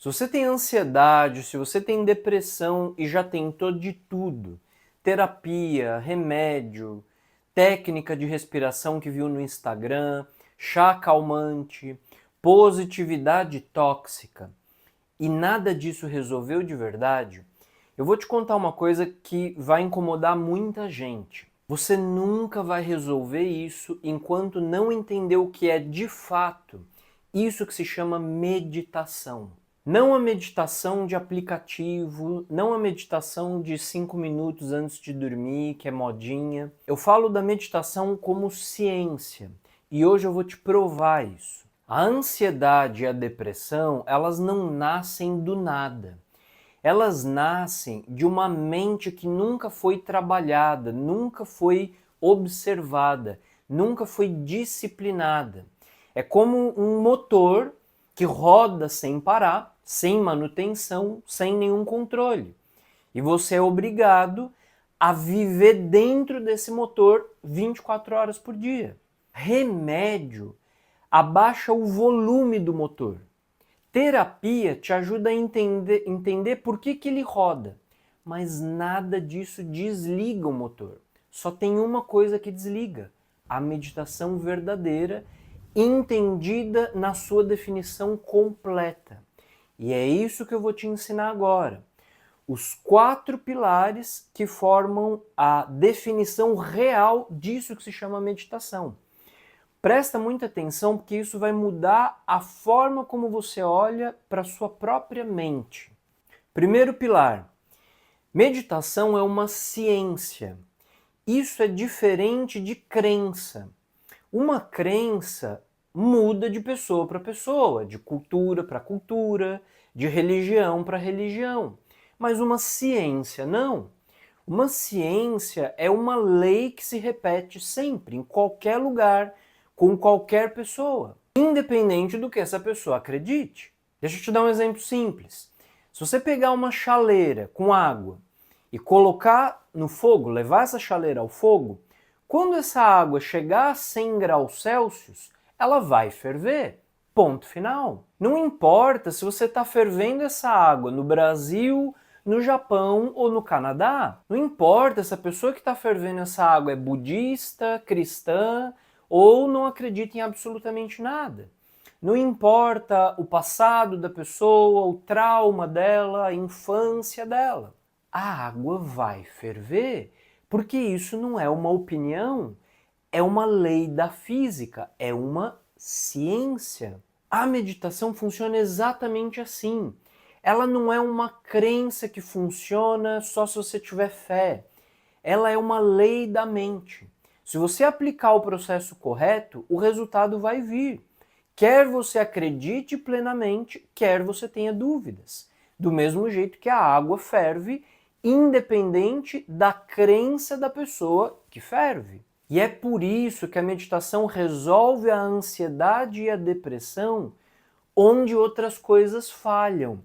Se você tem ansiedade, se você tem depressão e já tentou de tudo, terapia, remédio, técnica de respiração que viu no Instagram, chá calmante, positividade tóxica, e nada disso resolveu de verdade, eu vou te contar uma coisa que vai incomodar muita gente. Você nunca vai resolver isso enquanto não entender o que é de fato isso que se chama meditação. Não a meditação de aplicativo, não a meditação de 5 minutos antes de dormir, que é modinha. Eu falo da meditação como ciência e hoje eu vou te provar isso. A ansiedade e a depressão, elas não nascem do nada. Elas nascem de uma mente que nunca foi trabalhada, nunca foi observada, nunca foi disciplinada. É como um motor que roda sem parar, sem manutenção, sem nenhum controle. E você é obrigado a viver dentro desse motor 24 horas por dia. Remédio abaixa o volume do motor. Terapia te ajuda a entender por que ele roda, mas nada disso desliga o motor. Só tem uma coisa que desliga: a meditação verdadeira, entendida na sua definição completa. E é isso que eu vou te ensinar agora. Os 4 pilares que formam a definição real disso que se chama meditação. Presta muita atenção porque isso vai mudar a forma como você olha para a sua própria mente. Primeiro pilar: meditação é uma ciência. Isso é diferente de crença. Uma crença muda de pessoa para pessoa, de cultura para cultura, de religião para religião. Mas uma ciência não. Uma ciência é uma lei que se repete sempre, em qualquer lugar, com qualquer pessoa, independente do que essa pessoa acredite. Deixa eu te dar um exemplo simples. Se você pegar uma chaleira com água e colocar no fogo, levar essa chaleira ao fogo, quando essa água chegar a 100 graus Celsius, ela vai ferver. Ponto final. Não importa se você está fervendo essa água no Brasil, no Japão ou no Canadá. Não importa se a pessoa que está fervendo essa água é budista, cristã ou não acredita em absolutamente nada. Não importa o passado da pessoa, o trauma dela, a infância dela. A água vai ferver, porque isso não é uma opinião, é uma lei da física, é uma ciência. A meditação funciona exatamente assim. Ela não é uma crença que funciona só se você tiver fé. Ela é uma lei da mente. Se você aplicar o processo correto, o resultado vai vir. Quer você acredite plenamente, quer você tenha dúvidas. Do mesmo jeito que a água ferve, independente da crença da pessoa que ferve. E é por isso que a meditação resolve a ansiedade e a depressão onde outras coisas falham.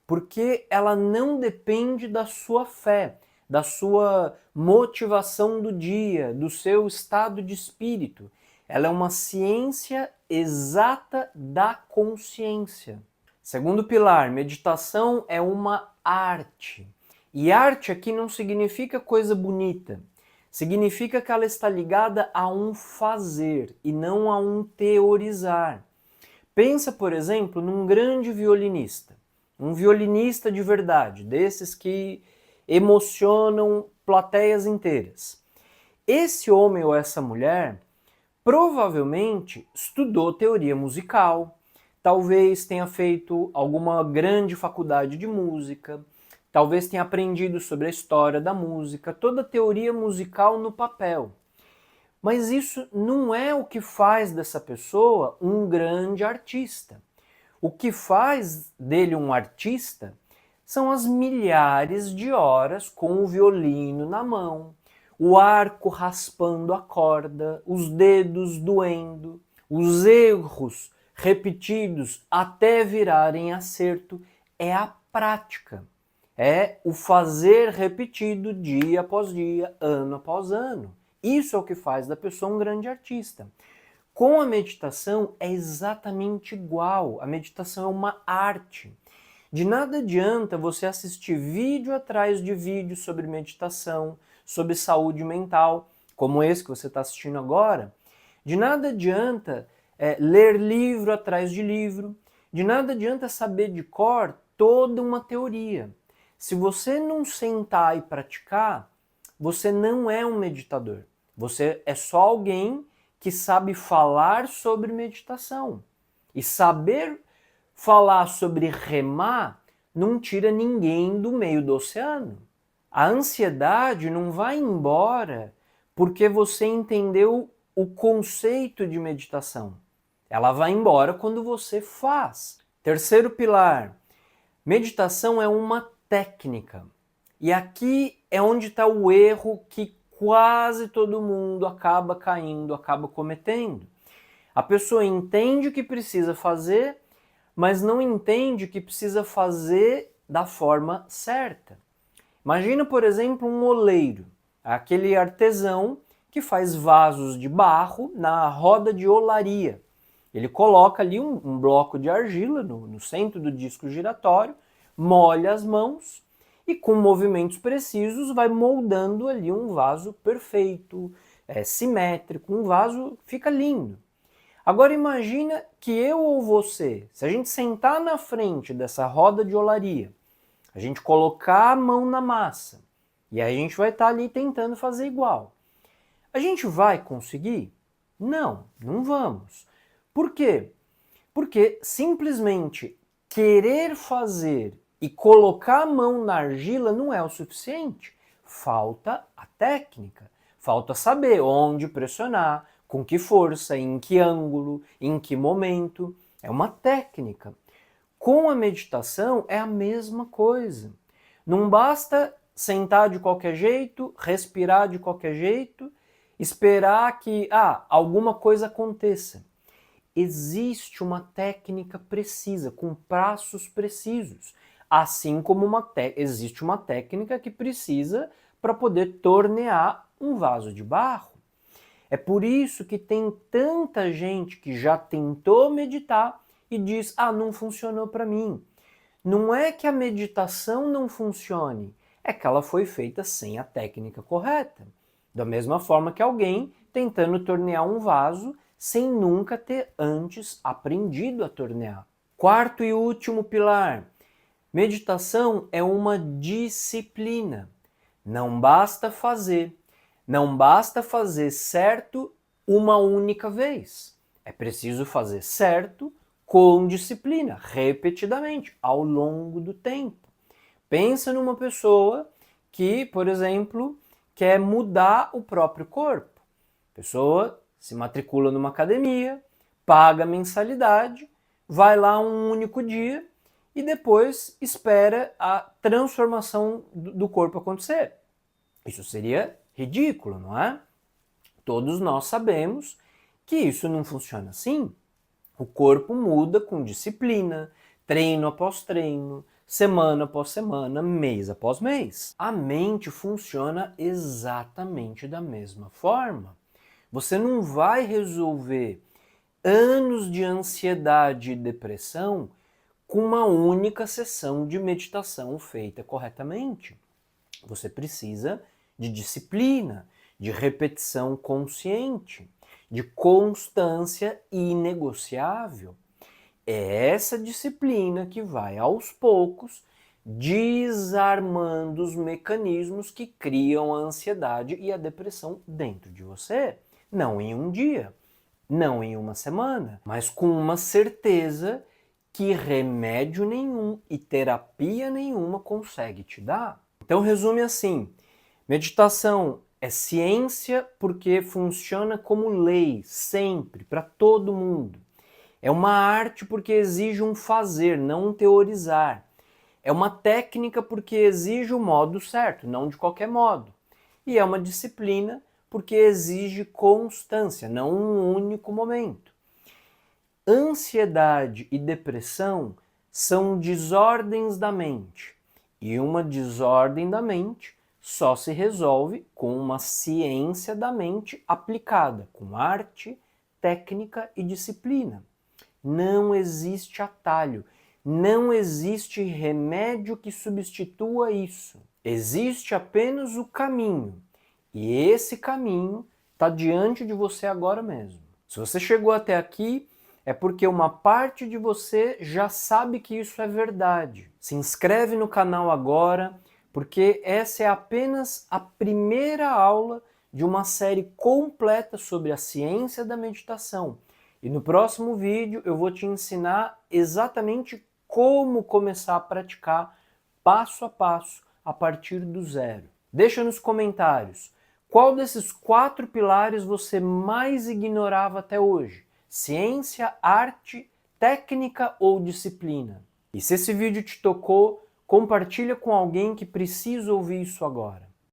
Porque ela não depende da sua fé, da sua motivação do dia, do seu estado de espírito. Ela é uma ciência exata da consciência. Segundo pilar, meditação é uma arte. E arte aqui não significa coisa bonita. Significa que ela está ligada a um fazer e não a um teorizar. Pensa, por exemplo, num grande violinista. Um violinista de verdade, desses que emocionam plateias inteiras. Esse homem ou essa mulher provavelmente estudou teoria musical, talvez tenha feito alguma grande faculdade de música, talvez tenha aprendido sobre a história da música, toda a teoria musical no papel. Mas isso não é o que faz dessa pessoa um grande artista. O que faz dele um artista são as milhares de horas com o violino na mão, o arco raspando a corda, os dedos doendo, os erros repetidos até virarem acerto. É a prática, é o fazer repetido dia após dia, ano após ano. Isso é o que faz da pessoa um grande artista. Com a meditação é exatamente igual. A meditação é uma arte. De nada adianta você assistir vídeo atrás de vídeo sobre meditação, sobre saúde mental, como esse que você está assistindo agora. De nada adianta ler livro atrás de livro. De nada adianta saber de cor toda uma teoria. Se você não sentar e praticar, você não é um meditador. Você é só alguém que sabe falar sobre meditação. E saber falar sobre remar não tira ninguém do meio do oceano. A ansiedade não vai embora porque você entendeu o conceito de meditação. Ela vai embora quando você faz. Terceiro pilar, meditação é uma técnica. E aqui é onde está o erro que quase todo mundo acaba caindo, acaba cometendo. A pessoa entende o que precisa fazer, mas não entende que precisa fazer da forma certa. Imagina, por exemplo, um oleiro, aquele artesão que faz vasos de barro na roda de olaria. Ele coloca ali um bloco de argila no centro do disco giratório, molha as mãos e com movimentos precisos vai moldando ali um vaso perfeito, simétrico, um vaso fica lindo. Agora imagina que eu ou você, se a gente sentar na frente dessa roda de olaria, a gente colocar a mão na massa e aí a gente vai estar ali tentando fazer igual. A gente vai conseguir? Não, não vamos. Por quê? Porque simplesmente querer fazer e colocar a mão na argila não é o suficiente. Falta a técnica, falta saber onde pressionar, com que força, em que ângulo, em que momento. É uma técnica. Com a meditação é a mesma coisa. Não basta sentar de qualquer jeito, respirar de qualquer jeito, esperar que alguma coisa aconteça. Existe uma técnica precisa, com passos precisos. Assim como existe uma técnica que precisa para poder tornear um vaso de barro. É por isso que tem tanta gente que já tentou meditar e diz, não funcionou para mim. Não é que a meditação não funcione, é que ela foi feita sem a técnica correta. Da mesma forma que alguém tentando tornear um vaso sem nunca ter antes aprendido a tornear. Quarto e último pilar. Meditação é uma disciplina. Não basta fazer. Não basta fazer certo uma única vez. É preciso fazer certo com disciplina, repetidamente, ao longo do tempo. Pensa numa pessoa que, por exemplo, quer mudar o próprio corpo. A pessoa se matricula numa academia, paga mensalidade, vai lá um único dia e depois espera a transformação do corpo acontecer. Isso seria ridículo, não é? Todos nós sabemos que isso não funciona assim. O corpo muda com disciplina, treino após treino, semana após semana, mês após mês. A mente funciona exatamente da mesma forma. Você não vai resolver anos de ansiedade e depressão com uma única sessão de meditação feita corretamente. Você precisa de disciplina, de repetição consciente, de constância inegociável. É essa disciplina que vai, aos poucos, desarmando os mecanismos que criam a ansiedade e a depressão dentro de você. Não em um dia, não em uma semana, mas com uma certeza que remédio nenhum e terapia nenhuma consegue te dar. Então resume assim, meditação é ciência porque funciona como lei, sempre, para todo mundo. É uma arte porque exige um fazer, não um teorizar. É uma técnica porque exige o modo certo, não de qualquer modo. E é uma disciplina porque exige constância, não um único momento. Ansiedade e depressão são desordens da mente. E uma desordem da mente só se resolve com uma ciência da mente aplicada, com arte, técnica e disciplina. Não existe atalho. Não existe remédio que substitua isso. Existe apenas o caminho. E esse caminho está diante de você agora mesmo. Se você chegou até aqui, é porque uma parte de você já sabe que isso é verdade. Se inscreve no canal agora, porque essa é apenas a primeira aula de uma série completa sobre a ciência da meditação. E no próximo vídeo eu vou te ensinar exatamente como começar a praticar passo a passo a partir do zero. Deixa nos comentários qual desses 4 pilares você mais ignorava até hoje: ciência, arte, técnica ou disciplina? E se esse vídeo te tocou, compartilha com alguém que precisa ouvir isso agora.